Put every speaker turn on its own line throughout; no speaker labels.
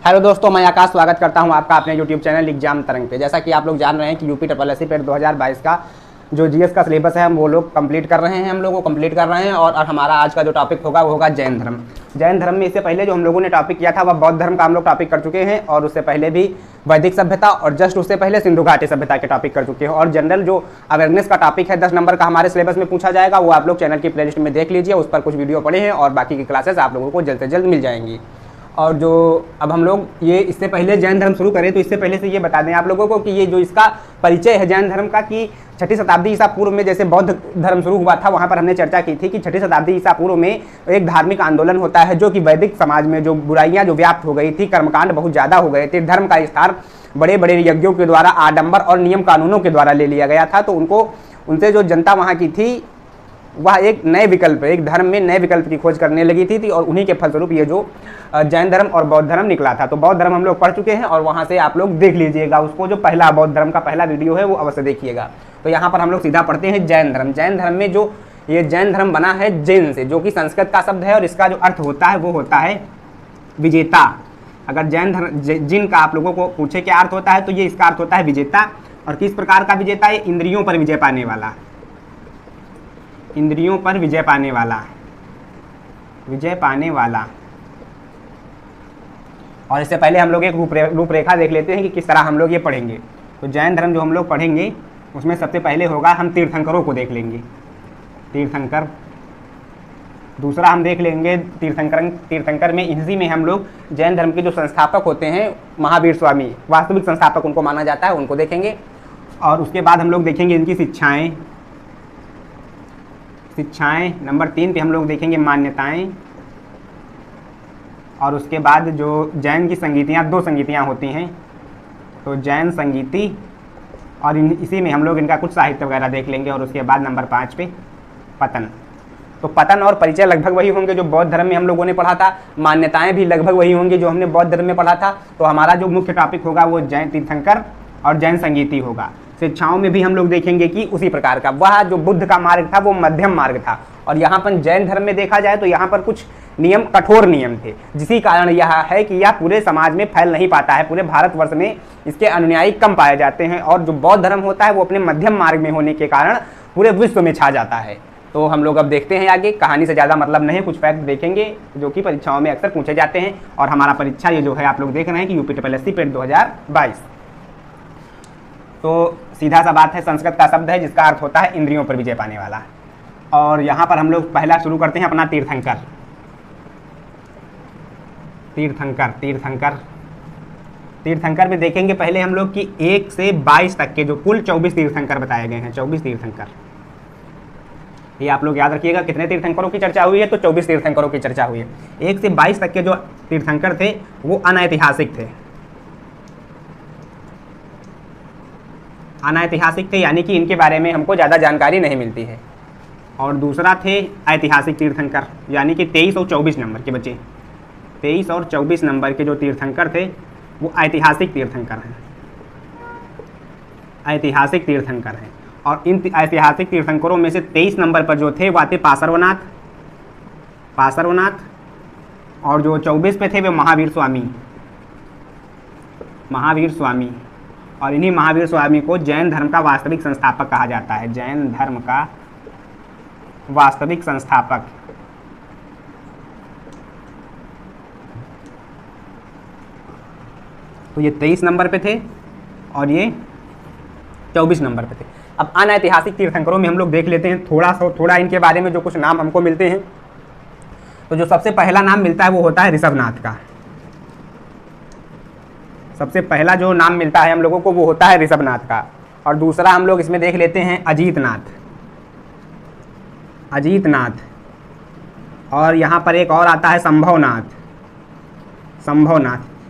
Hello दोस्तों, मैं आकाश स्वागत करता हूं आपका अपने यूट्यूब चैनल एग्जाम तरंग पे। जैसा कि आप लोग जान रहे हैं कि यूपी SSSC पेट 2022 का जो जीएस का सिलेबस है हम वो लोग कंप्लीट कर रहे हैं, हम लोगों को कंप्लीट कर रहे हैं। और हमारा आज का जो टॉपिक होगा वो होगा जैन धर्म। जैन धर्म में इससे पहले जो हम लोगों ने टॉपिक किया था वह बौद्ध धर्म का हम लोग टॉपिक कर चुके हैं, और उससे पहले भी वैदिक सभ्यता और जस्ट उससे पहले सिंधु घाटी सभ्यता के टॉपिक कर चुके हैं। और जनरल जो अवेयरनेस का टॉपिक है 10 नंबर का हमारे सिलेबस में पूछा जाएगा, वो आप लोग चैनल की प्लेलिस्ट में देख लीजिए, उस पर कुछ वीडियो पड़े हैं और बाकी की क्लासेस आप लोगों को जल्द से जल्द मिल जाएंगी। और जो अब हम लोग ये इससे पहले जैन धर्म शुरू करें तो इससे पहले से ये बता दें आप लोगों को कि ये जो इसका परिचय है जैन धर्म का, कि 6ठी शताब्दी ईसा पूर्व में जैसे बौद्ध धर्म शुरू हुआ था, वहाँ पर हमने चर्चा की थी कि 6ठी शताब्दी ईसा पूर्व में एक धार्मिक आंदोलन होता है जो कि वैदिक समाज में जो बुराइयाँ जो व्याप्त हो गई थी, कर्मकांड बहुत ज़्यादा हो गए थे, धर्म का स्थान बड़े बड़े यज्ञों के द्वारा, आडंबर और नियम कानूनों के द्वारा ले लिया गया था। तो उनसे जो जनता वहाँ की थी वह एक नए विकल्प, एक धर्म में नए विकल्प की खोज करने लगी थी और उन्हीं के फलस्वरूप ये जो जैन धर्म और बौद्ध धर्म निकला था। तो बौद्ध धर्म हम लोग पढ़ चुके हैं और वहाँ से आप लोग देख लीजिएगा उसको, जो पहला बौद्ध धर्म का पहला वीडियो है वो अवश्य देखिएगा। तो यहाँ पर हम लोग सीधा पढ़ते हैं जैन धर्म। जैन धर्म में जो ये जैन धर्म बना है जैन से, जो कि संस्कृत का शब्द है और इसका जो अर्थ होता है वो होता है विजेता। अगर जैन धर्म जिन का आप लोगों को पूछे क्या अर्थ होता है तो ये इसका अर्थ होता है विजेता। और किस प्रकार का विजेता है? इंद्रियों पर विजय पाने वाला, इंद्रियों पर विजय पाने वाला, विजय पाने वाला। और इससे पहले हम लोग एक रूपरेखा देख लेते हैं कि किस तरह हम लोग ये पढ़ेंगे। तो जैन धर्म जो हम लोग पढ़ेंगे उसमें सबसे पहले होगा, हम तीर्थंकरों को देख लेंगे, तीर्थंकर। दूसरा हम देख लेंगे तीर्थंकर में इसी में हम लोग जैन धर्म के जो संस्थापक होते हैं महावीर स्वामी, वास्तविक संस्थापक उनको माना जाता है, उनको देखेंगे। और उसके बाद हम लोग देखेंगे इनकी शिक्षाएं। नंबर 3 पे हम लोग देखेंगे मान्यताएं। और उसके बाद जो जैन की संगीतियाँ, 2 संगीतियाँ होती हैं, तो जैन संगीति, और इसी में हम लोग इनका कुछ साहित्य वगैरह देख लेंगे। और उसके बाद नंबर 5 पे पतन। तो पतन और परिचय लगभग वही होंगे जो बौद्ध धर्म में हम लोगों ने पढ़ा था, मान्यताएं भी लगभग वही होंगी जो हमने बौद्ध धर्म में पढ़ा था। तो हमारा जो मुख्य टॉपिक होगा वो जैन तीर्थंकर और जैन संगीति होगा। शिक्षाओं में भी हम लोग देखेंगे कि उसी प्रकार का, वह जो बुद्ध का मार्ग था वो मध्यम मार्ग था। और यहाँ पर जैन धर्म में देखा जाए तो यहाँ पर कुछ नियम, कठोर नियम थे, जिसी कारण यह है कि यह पूरे समाज में फैल नहीं पाता है, पूरे भारतवर्ष में इसके अनुयायी कम पाए जाते हैं। और जो बौद्ध धर्म होता है वो अपने मध्यम मार्ग में होने के कारण पूरे विश्व में छा जाता है। तो हम लोग अब देखते हैं आगे, कहानी से ज़्यादा मतलब नहीं, कुछ फैक्ट देखेंगे जो कि परीक्षाओं में अक्सर पूछे जाते हैं। और हमारा परीक्षा ये जो है आप लोग देख रहे हैं कि यूपी SSSC पेट 2022। तो सीधा सा बात है, संस्कृत का शब्द है जिसका अर्थ होता है इंद्रियों पर विजय पाने वाला। और यहाँ पर हम लोग पहला शुरू करते हैं अपना तीर्थंकर। तीर्थंकर में देखेंगे पहले हम लोग कि 1 से 22 तक के जो कुल 24 तीर्थंकर बताए गए हैं, 24 तीर्थंकर। ये आप लोग याद रखिएगा, कितने तीर्थंकरों की चर्चा हुई है? तो 24 तीर्थंकरों की चर्चा हुई है। 1 से 22 तक के जो तीर्थंकर थे वो अनैतिहासिक थे, अनैतिहासिक थे, यानी कि इनके बारे में हमको ज़्यादा जानकारी नहीं मिलती है। और दूसरा थे ऐतिहासिक तीर्थंकर, यानी कि 23 और 24 नंबर के बच्चे, 23 और 24 नंबर के जो तीर्थंकर थे वो ऐतिहासिक तीर्थंकर हैं, ऐतिहासिक तीर्थंकर हैं। और इन ऐतिहासिक तीर्थंकरों में से 23 नंबर पर जो थे वो थे पार्श्वनाथ। और जो 24 पे थे वे महावीर स्वामी। और इन्हीं महावीर स्वामी को जैन धर्म का वास्तविक संस्थापक कहा जाता है, जैन धर्म का वास्तविक संस्थापक। तो ये 23 नंबर पे थे और ये 24 नंबर पे थे। अब अनैतिहासिक तीर्थंकरों में हम लोग देख लेते हैं थोड़ा इनके बारे में जो कुछ नाम हमको मिलते हैं। तो जो सबसे पहला नाम मिलता है वो होता है ऋषभनाथ का। सबसे पहला जो नाम मिलता है हम लोगों को वो होता है ऋषभनाथ का। और दूसरा हम लोग इसमें देख लेते हैं अजीतनाथ। और यहाँ पर एक और आता है संभवनाथ।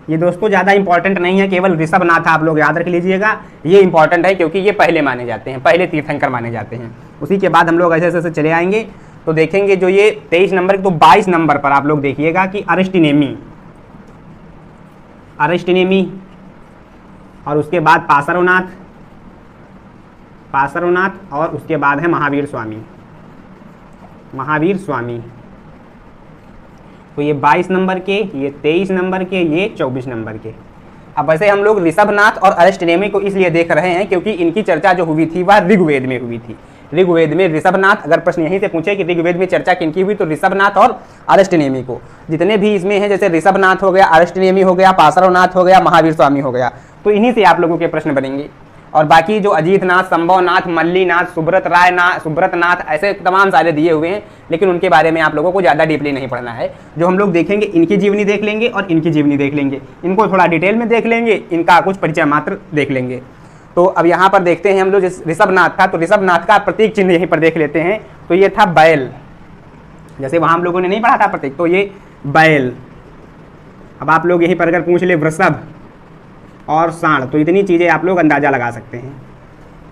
ये दोस्तों ज़्यादा इंपॉर्टेंट नहीं है, केवल ऋषभनाथ आप लोग याद रख लीजिएगा, ये इंपॉर्टेंट है क्योंकि ये पहले माने जाते हैं, पहले तीर्थंकर माने जाते हैं। उसी के बाद हम लोग ऐसे ऐसे चले आएंगे तो देखेंगे जो ये 23 नंबर तो 22 नंबर पर आप लोग देखिएगा कि अरिस्टिनेमी, और उसके बाद पार्श्वनाथ, और उसके बाद है महावीर स्वामी। तो ये 22 नंबर के, ये 23 नंबर के, ये 24 नंबर के। अब वैसे हम लोग ऋषभनाथ और अरिष्टनेमी को इसलिए देख रहे हैं क्योंकि इनकी चर्चा जो हुई थी वह ऋग्वेद में हुई थी। ऋग्वेद में ऋषभनाथ, अगर प्रश्न यहीं से पूछे कि ऋग्वेद में चर्चा किनकी हुई, तो ऋषभनाथ और अरिष्टनेमी को। जितने भी इसमें हैं, जैसे ऋषभनाथ हो गया, अरिष्टनेमी हो गया, पार्श्वनाथ हो गया, महावीर स्वामी हो गया, तो इन्हीं से आप लोगों के प्रश्न बनेंगे। और बाकी जो अजीतनाथ, संभवनाथ, मल्लीनाथ, सुब्रतनाथ, ऐसे तमाम सारे दिए हुए हैं, लेकिन उनके बारे में आप लोगों को ज़्यादा डीपली नहीं पढ़ना है। जो हम लोग देखेंगे, इनकी जीवनी देख लेंगे और इनकी जीवनी देख लेंगे, इनको थोड़ा डिटेल में देख लेंगे, इनका कुछ परिचय मात्र देख लेंगे। तो अब यहाँ पर देखते हैं हम लोग, ऋषभनाथ था तो ऋषभनाथ का प्रतीक चिन्ह यहीं पर देख लेते हैं। तो ये था बैल, जैसे वहाँ हम लोगों ने नहीं पढ़ा था प्रतीक, तो ये बैल। अब आप लोग यहीं पर अगर पूछ ले वृषभ और सांड, तो इतनी चीज़ें आप लोग अंदाज़ा लगा सकते हैं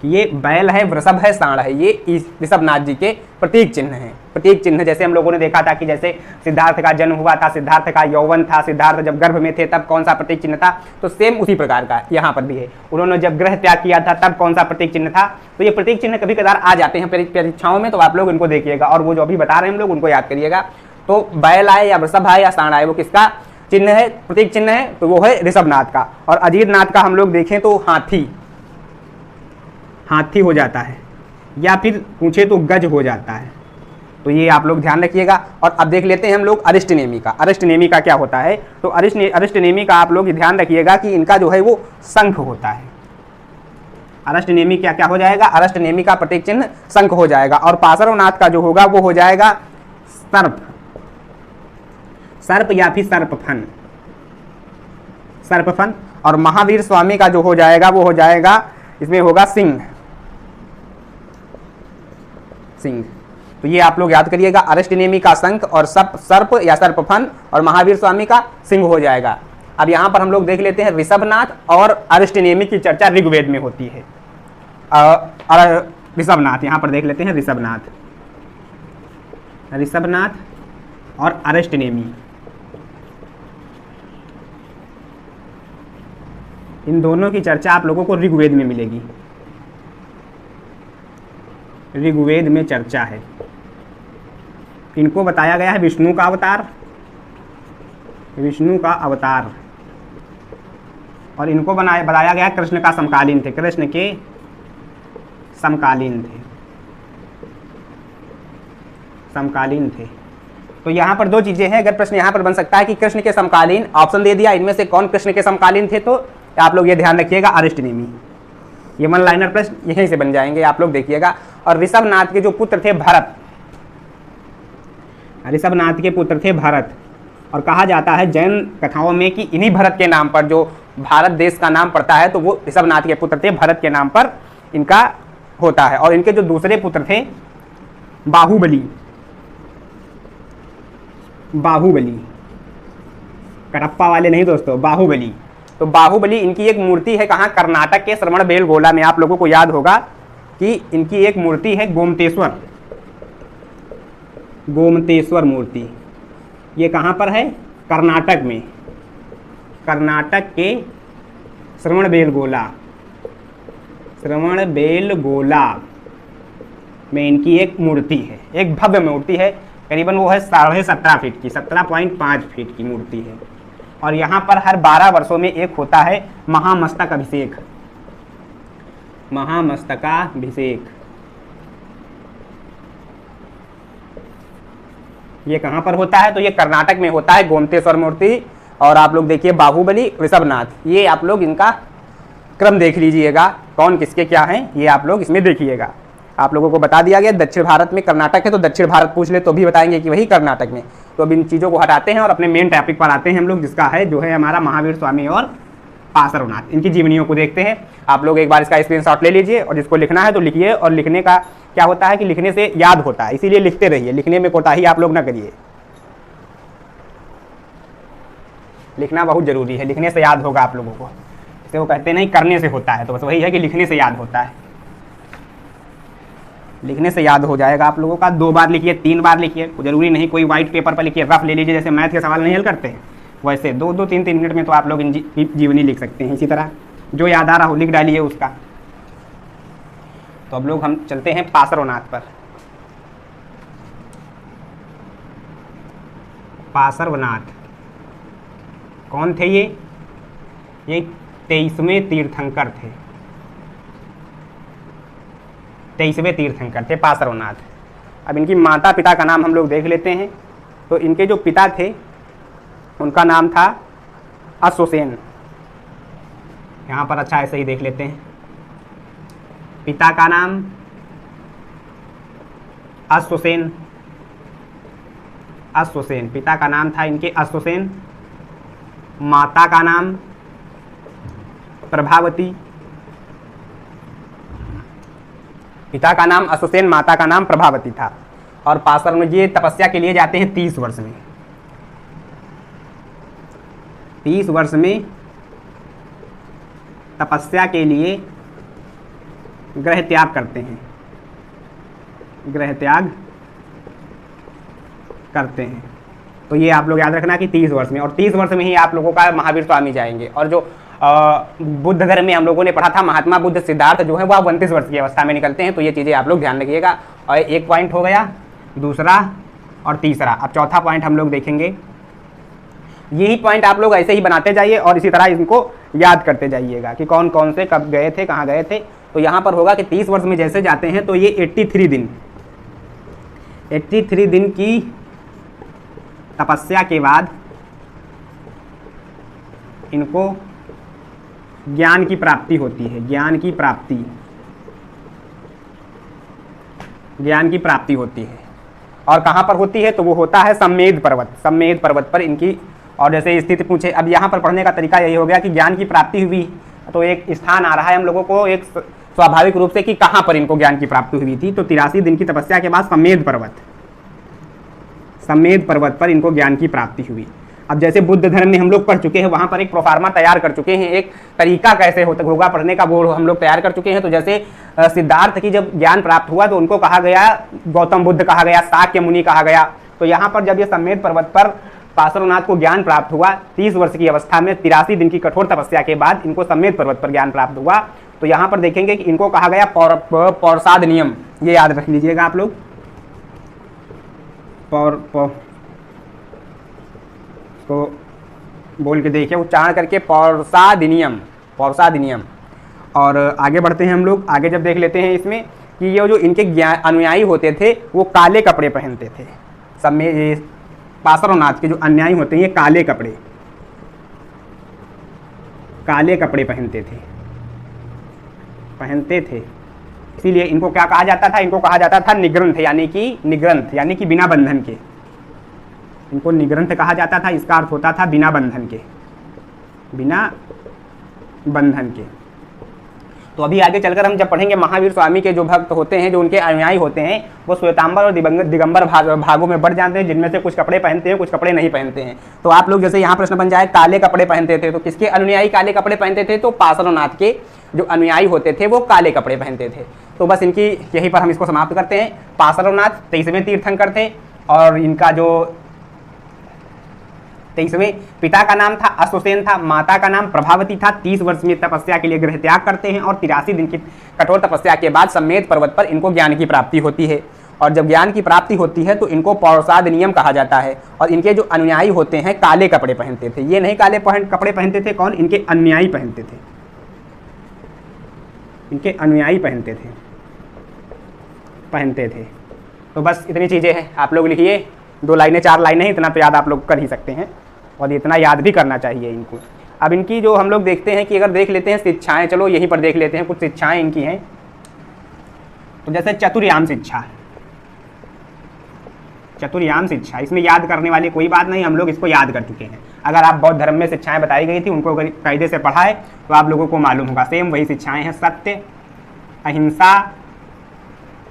कि ये बैल है, वृषभ है, सांड है, ये ऋषभनाथ जी के प्रतीक चिन्ह हैं। प्रतीक चिन्ह जैसे हम लोगों ने देखा था कि जैसे सिद्धार्थ का जन्म हुआ था, सिद्धार्थ का यौवन था, सिद्धार्थ जब गर्भ में थे तब कौन सा प्रतीक चिन्ह था, तो सेम उसी प्रकार का यहाँ पर भी है। उन्होंने जब ग्रह त्याग किया था तब कौन सा प्रतीक चिन्ह था। तो ये प्रतीक चिन्ह कभी कभार आ जाते हैं परीक्षाओं में, तो आप लोग इनको देखिएगा और वो जो अभी बता रहे हैं हम लोग उनको याद करिएगा। तो बैल आए या वृषभ आए या सांड आए, वो किसका चिन्ह है, प्रतीक चिन्ह है, तो वो है ऋषभनाथ का। और अजीतनाथ का हम लोग देखें तो हाथी, हाथी हो जाता है, या फिर पूछे तो गज हो जाता है। तो ये आप लोग ध्यान रखिएगा। और अब देख लेते हैं हम लोग अरिष्टनेमी का। अरिष्टनेमी का क्या होता है, तो अरिष्टनेमी का आप लोग ध्यान रखिएगा कि इनका जो है वो शंख होता है। अरिष्टनेमी क्या क्या हो जाएगा, अरिष्टनेमी का प्रतीक चिन्ह शंख हो जाएगा। और पार्श्वनाथ का जो होगा वो हो जाएगा सर्प, सर्प या फिर सर्पफन, सर्पफन। और महावीर स्वामी का जो हो जाएगा वो हो जाएगा, इसमें होगा सिंह, सिंह। तो ये आप लोग याद करिएगा, अरिष्टनेमी का शंख और सर्प या सर्पफन, और महावीर स्वामी का सिंह हो जाएगा। अब यहाँ पर हम लोग देख लेते हैं ऋषभनाथ और अरिष्टनेमी की चर्चा ऋग्वेद में होती है। ऋषभनाथ यहाँ पर देख लेते हैं, ऋषभनाथ और अरिष्टनेमी, इन दोनों की चर्चा आप लोगों को ऋग्वेद में मिलेगी। ऋग्वेद में चर्चा है। इनको बताया गया है विष्णु का अवतार, विष्णु का अवतार। और इनको बताया गया कृष्ण का समकालीन थे, कृष्ण के समकालीन थे, समकालीन थे। तो यहाँ पर दो चीजें हैं। अगर प्रश्न यहाँ पर बन सकता है कि कृष्ण के समकालीन, ऑप्शन दे दिया, इनमें से कौन कृष्ण के समकालीन थे, तो आप लोग ये ध्यान रखिएगा, अरिष्टनेमी। ये वन लाइनर प्रश्न यहीं से बन जाएंगे, आप लोग देखिएगा। और ऋषभनाथ के जो पुत्र थे भरत, ऋषभनाथ के पुत्र थे भरत। और कहा जाता है जैन कथाओं में कि इन्हीं भरत के नाम पर जो भारत देश का नाम पड़ता है, तो वो ऋषभनाथ के पुत्र थे, भरत के नाम पर इनका होता है। और इनके जो दूसरे पुत्र थे बाहुबली, बाहुबली, कटप्पा वाले नहीं दोस्तों, बाहुबली। तो बाहुबली, इनकी एक मूर्ति है कहाँ, कर्नाटक के श्रवणबेलगोला में। आप लोगों को याद होगा कि इनकी एक मूर्ति है गोमतेश्वर, गोमतेश्वर मूर्ति। ये कहाँ पर है, कर्नाटक में, कर्नाटक के श्रवणबेलगोला, श्रवणबेलगोला में इनकी एक मूर्ति है, एक भव्य मूर्ति है। करीबन वो है 17.5 फीट की, 17.5 फीट की मूर्ति है। और यहाँ पर हर 12 वर्षों में एक होता है महामस्तक अभिषेक, महामस्तकाभिषेक। ये कहाँ पर होता है, तो ये कर्नाटक में होता है, गोमतेश्वर मूर्ति। और आप लोग देखिए बाहुबली, ऋषभनाथ, ये आप लोग इनका क्रम देख लीजिएगा, कौन किसके क्या हैं, ये आप लोग इसमें देखिएगा। आप लोगों को बता दिया गया दक्षिण भारत में कर्नाटक है, तो दक्षिण भारत पूछ ले तो भी बताएंगे कि वही कर्नाटक में। तो अब इन चीज़ों को हटाते हैं और अपने मेन टॉपिक पर आते हैं हम लोग, जिसका है जो है हमारा महावीर स्वामी और पार्श्वनाथ। इनकी जीवनियों को देखते हैं। आप लोग एक बार इसका स्क्रीनशॉट ले लीजिए और जिसको लिखना है तो लिखिए। और लिखने का क्या होता है कि लिखने से याद होता है, इसीलिए लिखते रहिए, लिखने में कोताही आप लोग ना करिए। लिखना बहुत जरूरी है, लिखने से याद होगा आप लोगों को। तो वो कहते नहीं करने से होता है, तो बस वही है कि लिखने से याद होता है, लिखने से याद हो जाएगा आप लोगों का। 2 बार लिखिए, 3 बार लिखिए, जरूरी नहीं कोई व्हाइट पेपर पर लिखिए, रफ ले लीजिए, जैसे मैथ के सवाल नहीं हल करते हैं वैसे 2-2, 3-3 मिनट में तो आप लोग जीवनी लिख सकते हैं। इसी तरह जो याद आ रहा हो लिख डालिए उसका। तो अब लोग हम चलते हैं पार्श्वनाथ पर। पार्श्वनाथ कौन थे ये 23वें तीर्थंकर थे, 23वें तीर्थंकर थे पार्श्वनाथ। अब इनकी माता पिता का नाम हम लोग देख लेते हैं। तो इनके जो पिता थे उनका नाम था अश्वसेन। यहाँ पर अच्छा ऐसे ही देख लेते हैं, पिता का नाम अश्वसेन, अश्वसेन पिता का नाम था इनके अश्वसेन। माता का नाम प्रभावती, पिता का नाम अश्वसेन, माता का नाम प्रभावती था। और पार्श्वनाथ ये तपस्या के लिए जाते हैं 30 वर्ष में, 30 वर्ष में तपस्या के लिए गृह त्याग करते हैं, गृह त्याग करते हैं। तो ये आप लोग याद रखना कि 30 वर्ष में, और 30 वर्ष में ही आप लोगों का महावीर स्वामी जाएंगे। और जो बुद्ध धर्म में हम लोगों ने पढ़ा था महात्मा बुद्ध सिद्धार्थ जो है वह 29 वर्ष की अवस्था में निकलते हैं। तो ये चीज़ें आप लोग ध्यान रखिएगा। और एक पॉइंट हो गया, दूसरा और तीसरा। अब चौथा पॉइंट हम लोग देखेंगे। यही पॉइंट आप लोग ऐसे ही बनाते जाइए और इसी तरह इनको याद करते जाइएगा कि कौन कौन से कब गए थे, कहाँ गए थे। तो यहाँ पर होगा कि 30 वर्ष में जैसे जाते हैं तो ये 83 दिन की तपस्या के बाद इनको ज्ञान की प्राप्ति होती है, ज्ञान की प्राप्ति होती है। और कहाँ पर होती है तो वो होता है सम्मेद पर्वत पर इनकी। और जैसे स्थिति पूछे, अब यहाँ पर पढ़ने का तरीका यही हो गया कि ज्ञान की प्राप्ति हुई तो एक स्थान आ रहा है हम लोगों को एक स्वाभाविक रूप से कि कहाँ पर इनको ज्ञान की प्राप्ति हुई थी। तो 83 दिन की तपस्या के बाद सम्मेद पर्वत पर इनको ज्ञान की प्राप्ति हुई। अब जैसे बुद्ध धर्म में हम लोग पढ़ चुके हैं, वहाँ पर एक प्रोफार्मा तैयार कर चुके हैं, एक तरीका कैसे होगा पढ़ने का वो हम लोग तैयार कर चुके हैं। तो जैसे सिद्धार्थ की जब ज्ञान प्राप्त हुआ तो उनको कहा गया गौतम बुद्ध कहा गया, शाक्य मुनि कहा गया। तो यहाँ पर जब ये सम्मेद पर्वत पर पार्श्वनाथ को ज्ञान प्राप्त हुआ 30 वर्ष की अवस्था में, 83 दिन की कठोर तपस्या के बाद इनको सम्मेद पर्वत पर ज्ञान प्राप्त हुआ। तो यहाँ पर देखेंगे कि इनको कहा गया पौरसाद नियम, ये याद रख लीजिएगा आप लोग। तो बोल के देखिए उच्चारण करके, पौरसाद नियम। और आगे बढ़ते हैं हम लोग। आगे जब देख लेते हैं इसमें कि ये जो इनके अनुयायी होते थे वो काले कपड़े पहनते थे। सब में पार्श्वनाथ के जो अनुयायी होते हैं ये काले कपड़े पहनते थे। इसीलिए इनको क्या कहा जाता था, इनको कहा जाता था निग्रंथ, यानी कि बिना बंधन के। इनको निग्रंथ कहा जाता था, इसका अर्थ होता था बिना बंधन के। तो अभी आगे चलकर हम जब पढ़ेंगे महावीर स्वामी के जो भक्त होते हैं, जो उनके अनुयायी होते हैं, वो श्वेतांबर और दिगंबर भागों में बढ़ जाते हैं, जिनमें से कुछ कपड़े पहनते हैं, कुछ कपड़े नहीं पहनते हैं। तो आप लोग जैसे यहाँ प्रश्न बन जाए काले कपड़े पहनते थे, तो किसके अनुयायी काले कपड़े पहनते थे? तो पार्श्वनाथ के जो अनुयायी होते थे वो काले कपड़े पहनते थे। तो बस इनकी यहीं पर हम इसको समाप्त करते हैं। पार्श्वनाथ 23वें तीर्थंकर थे और इनका जो 23वें पिता का नाम था अश्वसेन था, माता का नाम प्रभावती था। 30 वर्ष में तपस्या के लिए गृह त्याग करते हैं और 83 दिन की कठोर तपस्या के बाद सम्मेद पर्वत पर इनको ज्ञान की प्राप्ति होती है। और जब ज्ञान की प्राप्ति होती है तो इनको पौरसाद नियम कहा जाता है। और इनके जो अनुयायी होते हैं काले कपड़े पहनते थे। ये नहीं कपड़े पहनते थे, कौन? इनके अनुयायी पहनते थे। तो बस इतनी चीज़ें हैं, आप लोग लिखिए। 2 लाइनें 4 लाइनें, इतना तो याद आप लोग कर ही सकते हैं और इतना याद भी करना चाहिए इनको। अब इनकी जो हम लोग देखते हैं कि अगर देख लेते हैं शिक्षाएं, चलो यहीं पर देख लेते हैं कुछ शिक्षाएं इनकी हैं। तो जैसे चतुर्याम शिक्षा, इसमें याद करने वाली कोई बात नहीं, हम लोग इसको याद कर चुके हैं। अगर आप बौद्ध धर्म में शिक्षाएं बताई गई थी उनको अगर कायदे से पढ़ा है तो आप लोगों को मालूम होगा। सेम वही शिक्षाएं हैं, सत्य, अहिंसा,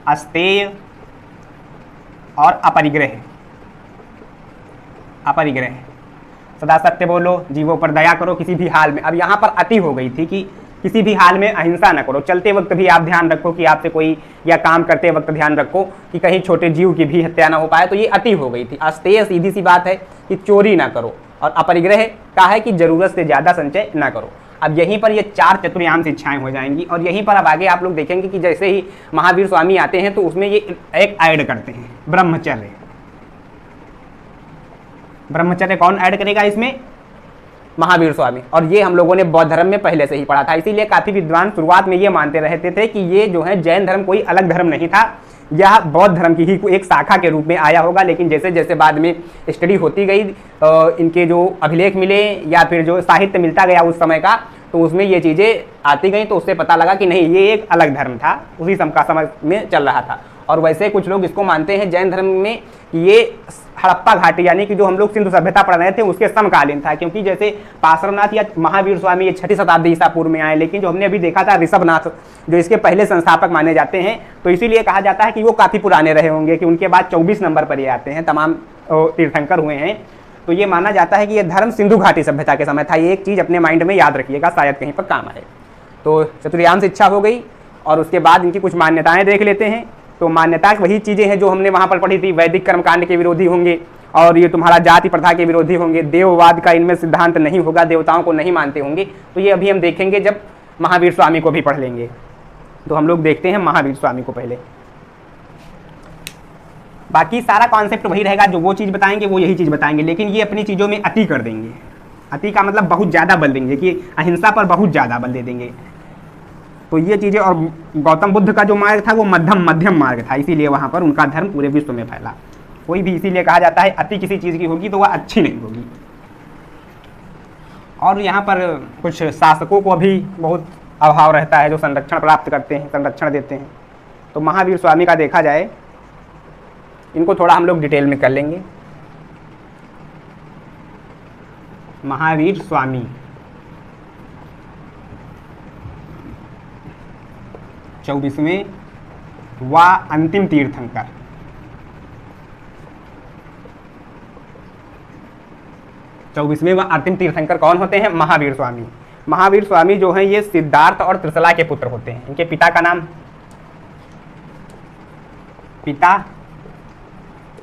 अस्तेय और अपरिग्रह। सदा सत्य बोलो, जीवों पर दया करो किसी भी हाल में। अब यहाँ पर अति हो गई थी कि किसी भी हाल में अहिंसा न करो। चलते वक्त भी आप ध्यान रखो कि आपसे कोई, या काम करते वक्त ध्यान रखो कि कहीं छोटे जीव की भी हत्या ना हो पाए। तो ये अति हो गई थी। अस्तेय सीधी सी बात है कि चोरी ना करो, और अपरिग्रह का है कि जरूरत से ज़्यादा संचय ना करो। अब यहीं पर ये 4 चतुर्याम शिक्षाएं हो जाएंगी। और यहीं पर अब आगे आप लोग देखेंगे कि जैसे ही महावीर स्वामी आते हैं तो उसमें ये एक ऐड करते हैं, ब्रह्मचर्य। ब्रह्मचर्य कौन ऐड करेगा इसमें? महावीर स्वामी। और ये हम लोगों ने बौद्ध धर्म में पहले से ही पढ़ा था, इसीलिए काफ़ी विद्वान शुरुआत में ये मानते रहते थे कि ये जो है जैन धर्म कोई अलग धर्म नहीं था, यह बौद्ध धर्म की ही एक शाखा के रूप में आया होगा। लेकिन जैसे जैसे बाद में स्टडी होती गई, इनके जो अभिलेख मिले या फिर जो साहित्य मिलता गया उस समय का, तो उसमें ये चीज़ें आती गई, तो उससे पता लगा कि नहीं, ये एक अलग धर्म था, उसी समय में चल रहा था। और वैसे कुछ लोग इसको मानते हैं जैन धर्म में कि ये हड़प्पा घाटी यानी कि जो हम लोग सिंधु सभ्यता पढ़ रहे थे उसके समकालीन था, क्योंकि जैसे पार्श्वनाथ या महावीर स्वामी ये 6ठी शताब्दी ईसा पूर्व में आए, लेकिन जो हमने अभी देखा था ऋषभनाथ जो इसके पहले संस्थापक माने जाते हैं, तो इसीलिए कहा जाता है कि वो काफ़ी पुराने रहे होंगे कि उनके बाद 24 नंबर पर ये आते हैं, तमाम तीर्थंकर हुए हैं। तो ये माना जाता है कि ये धर्म सिंधु घाटी सभ्यता के समय था। ये एक चीज़ अपने माइंड में याद रखिएगा, शायद कहीं पर काम आए। तो चतुर्याम शिक्षा हो गई, और उसके बाद इनकी कुछ मान्यताएं देख लेते हैं। तो मान्यता वही चीज़ें हैं जो हमने वहाँ पर पढ़ी थी, वैदिक कर्मकांड के विरोधी होंगे, और ये तुम्हारा जाति प्रथा के विरोधी होंगे, देववाद का इनमें सिद्धांत नहीं होगा, देवताओं को नहीं मानते होंगे। तो ये अभी हम देखेंगे जब महावीर स्वामी को भी पढ़ लेंगे। तो हम लोग देखते हैं महावीर स्वामी को पहले। बाकी सारा कॉन्सेप्ट वही रहेगा, जो वो चीज़ बताएंगे वो यही चीज़ बताएंगे, लेकिन ये अपनी चीज़ों में अति कर देंगे। अति का मतलब बहुत ज़्यादा बल देंगे, कि अहिंसा पर बहुत ज़्यादा बल दे देंगे। तो ये चीज़ें, और गौतम बुद्ध का जो मार्ग था वो मध्यम मार्ग था, इसीलिए वहाँ पर उनका धर्म पूरे विश्व में फैला। कोई भी इसीलिए कहा जाता है अति किसी चीज़ की होगी तो वह अच्छी नहीं होगी। और यहाँ पर कुछ शासकों को भी बहुत अभाव रहता है जो संरक्षण प्राप्त करते हैं, संरक्षण देते हैं। तो महावीर स्वामी का देखा जाए, इनको थोड़ा हम लोग डिटेल में कर लेंगे। महावीर स्वामी 24वें व अंतिम तीर्थंकर। 24वें व अंतिम तीर्थंकर कौन होते हैं? महावीर स्वामी। महावीर स्वामी जो हैं ये सिद्धार्थ और त्रिशला के पुत्र होते हैं। इनके पिता का नाम, पिता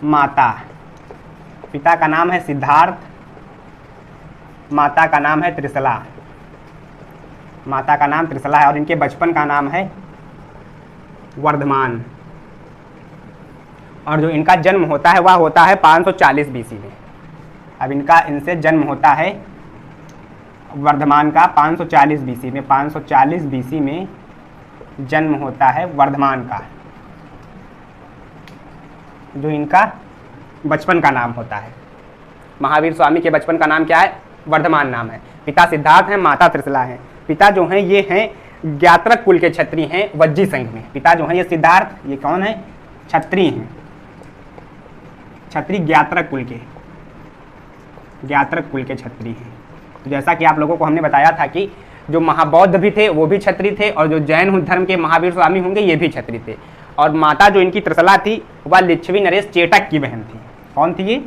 माता, पिता का नाम है सिद्धार्थ, माता का नाम है त्रिशला, माता का नाम त्रिशला है, और इनके बचपन का नाम है वर्धमान। और जो इनका जन्म होता है वह होता है 540 बीसी में। अब इनसे जन्म होता है वर्धमान का 540 बीसी में, 540 बीसी में जन्म होता है वर्धमान का, जो इनका बचपन का नाम होता है। महावीर स्वामी के बचपन का नाम क्या है? वर्धमान नाम है। पिता सिद्धार्थ हैं, माता त्रिशला हैं। पिता जो हैं ये हैं ज्ञात्रक कुल के क्षत्रिय हैं वज्जी संघ में। पिता जो हैं ये सिद्धार्थ, ये कौन है? क्षत्रिय हैं, क्षत्रिय ज्ञात्रक कुल के, ज्ञात्रक कुल के क्षत्रिय हैं। तो जैसा कि आप लोगों को हमने बताया था कि जो महाबौद्ध भी थे वो भी क्षत्रिय थे, और जो जैन धर्म के महावीर स्वामी होंगे ये भी क्षत्रिय थे। और माता जो इनकी त्रिशला थी वह लिच्छवी नरेश चेटक की बहन थी। कौन थी ये?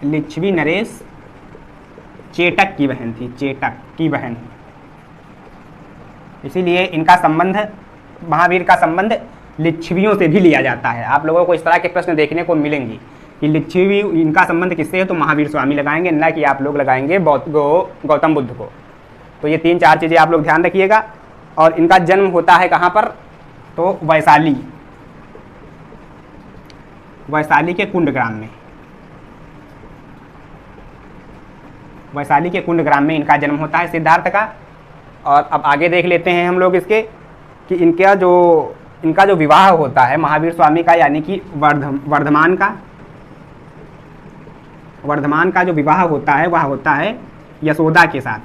लिच्छवी नरेश चेटक की बहन थी, चेटक की बहन। इसीलिए इनका संबंध, महावीर का संबंध लिच्छवियों से भी लिया जाता है। आप लोगों को इस तरह के प्रश्न देखने को मिलेंगे कि लिच्छवी इनका संबंध किससे है, तो महावीर स्वामी लगाएंगे, ना कि आप लोग लगाएंगे गौतम बुद्ध को। तो ये 3-4 चीज़ें आप लोग ध्यान रखिएगा। और इनका जन्म होता है कहाँ पर? तो वैशाली, वैशाली के कुंड ग्राम में, वैशाली के कुंड ग्राम में इनका जन्म होता है सिद्धार्थ का। और अब आगे देख लेते हैं हम लोग इसके कि इनका जो विवाह होता है महावीर स्वामी का, यानी कि वर्धमान का जो विवाह होता है वह होता है यशोदा के साथ।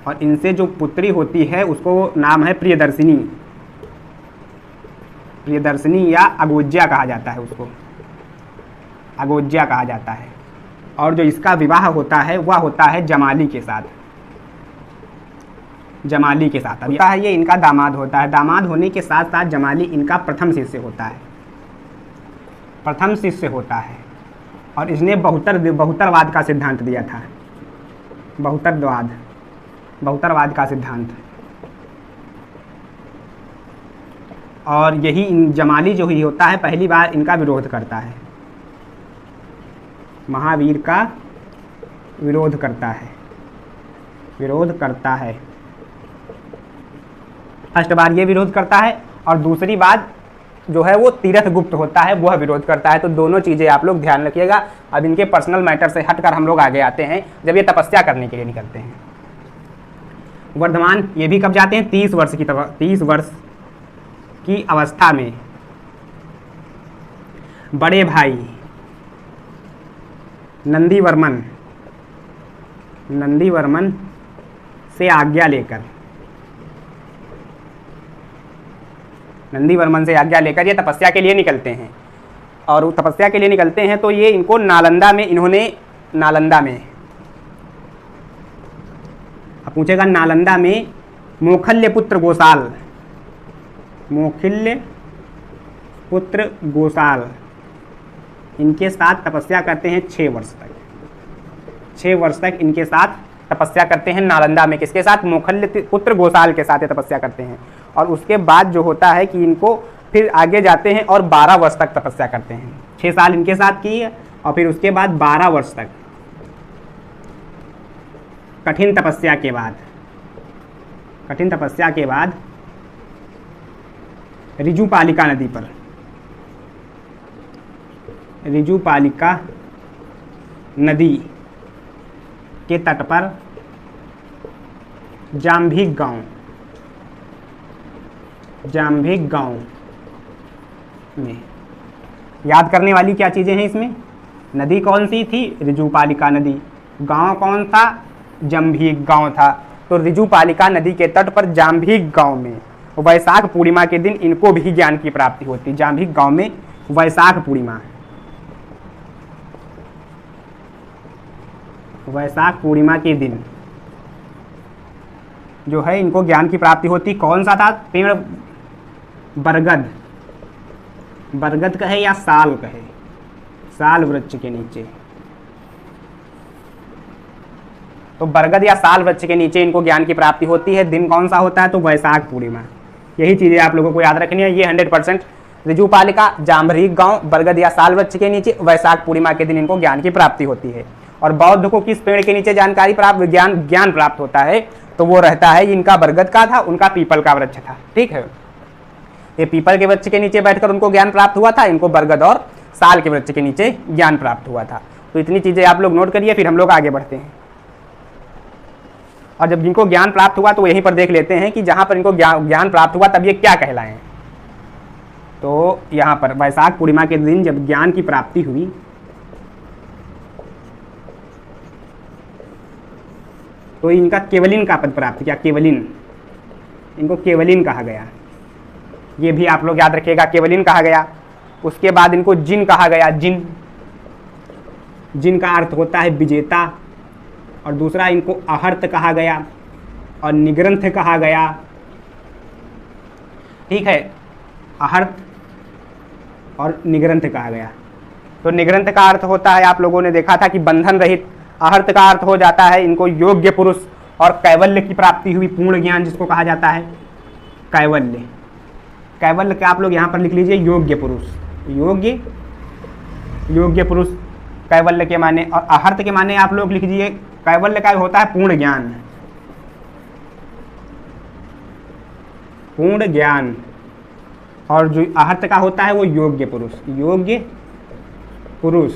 और इनसे जो पुत्री होती है उसको नाम है प्रियदर्शिनी, प्रियदर्शिनी या अगोज्या कहा जाता है, उसको अगोज्या कहा जाता है। और जो इसका विवाह होता है वह होता है जमाली के साथ, जमाली के साथ। अब ये इनका दामाद होता है। दामाद होने के साथ साथ जमाली इनका प्रथम शिष्य होता है, प्रथम शिष्य होता है। और इसने बहुतरवाद का सिद्धांत दिया था, बहुतरवाद का सिद्धांत। और यही जमाली जो ही होता है पहली बार इनका विरोध करता है, महावीर का विरोध करता है। फर्स्ट बार ये विरोध करता है, और दूसरी बार जो है वो तीरथ गुप्त होता है, वह विरोध करता है। तो दोनों चीज़ें आप लोग ध्यान रखिएगा। अब इनके पर्सनल मैटर से हटकर हम लोग आगे आते हैं, जब ये तपस्या करने के लिए निकलते हैं। वर्धमान ये भी कब जाते हैं? 30 वर्ष की अवस्था में बड़े भाई नंदीवर्मन से आज्ञा लेकर ये तपस्या के लिए निकलते हैं। और वो तपस्या के लिए निकलते हैं तो ये इनको नालंदा में अब पूछेगा, नालंदा में मोखल्य पुत्र गोसाल इनके साथ तपस्या करते हैं 6 वर्ष तक। 6 वर्ष तक इनके साथ तपस्या करते हैं नालंदा में। किसके साथ? मोखल्य पुत्र गोसाल के साथ ये तपस्या करते हैं। और उसके बाद जो होता है कि इनको फिर आगे जाते हैं और 12 वर्ष तक तपस्या करते हैं। 6 साल इनके साथ की और फिर उसके बाद 12 वर्ष तक कठिन तपस्या के बाद ऋजुपालिका नदी के तट पर जाम्भिक गांव में, याद करने वाली क्या चीज़ें हैं इसमें? नदी कौन सी थी? ऋजुपालिका नदी। गांव कौन था? जाम्भिक गांव था। तो ऋजुपालिका नदी के तट पर जाम्भिक गांव में वैशाख पूर्णिमा के दिन इनको भी ज्ञान की प्राप्ति होती। जाम्भिक गांव में वैशाख पूर्णिमा के दिन जो है इनको ज्ञान की प्राप्ति होती। कौन सा था पेड़? बरगद कहे या साल कहे, साल वृक्ष के नीचे। तो बरगद या साल वृक्ष के नीचे इनको ज्ञान की प्राप्ति होती है। दिन कौन सा होता है? तो वैशाख पूर्णिमा। यही चीज़ें आप लोगों को याद रखनी है। ये 100% ऋजुपालिका, जाम्भिक गांव, बरगद या साल वृक्ष के नीचे वैशाख पूर्णिमा के दिन इनको ज्ञान की प्राप्ति होती है। और बौद्ध को किस पेड़ के नीचे ज्ञान प्राप्त होता है? तो वो रहता है, इनका बरगद का था, उनका पीपल का वृक्ष था। ठीक है, ये पीपल के वृक्ष के नीचे बैठकर उनको ज्ञान प्राप्त हुआ था, इनको बरगद और साल के वृक्ष के नीचे ज्ञान प्राप्त हुआ था। तो इतनी चीज़ें आप लोग नोट करिए, फिर हम लोग आगे बढ़ते हैं। और जब जिनको ज्ञान प्राप्त हुआ तो यहीं पर देख लेते हैं कि जहाँ पर इनको ज्ञान प्राप्त हुआ तब ये क्या कहलाए। तो यहाँ पर वैशाख पूर्णिमा के दिन जब ज्ञान की प्राप्ति हुई तो इनका केवलिन का पद प्राप्त किया। केवलिन, इनको केवलिन कहा गया। ये भी आप लोग याद रखिएगा, केवलिन कहा गया। उसके बाद इनको जिन कहा गया। जिन का अर्थ होता है विजेता। और दूसरा इनको अहर्त कहा गया और निग्रंथ कहा गया। ठीक है, अहर्त और निग्रंथ कहा गया। तो निग्रंथ का अर्थ होता है, आप लोगों ने देखा था कि बंधन रहित। अहर्त का अर्थ हो जाता है इनको योग्य पुरुष और कैवल्य की प्राप्ति हुई, पूर्ण ज्ञान जिसको कहा जाता है कैवल्य। कैवल्य का आप लोग यहाँ पर लिख लीजिए योग्य पुरुष। योग्य पुरुष कैवल्य के माने। और अहर्त के माने आप लोग लिख लीजिए, कैवल्य का होता है पूर्ण ज्ञान। और जो अहर्त का होता है वो योग्य पुरुष।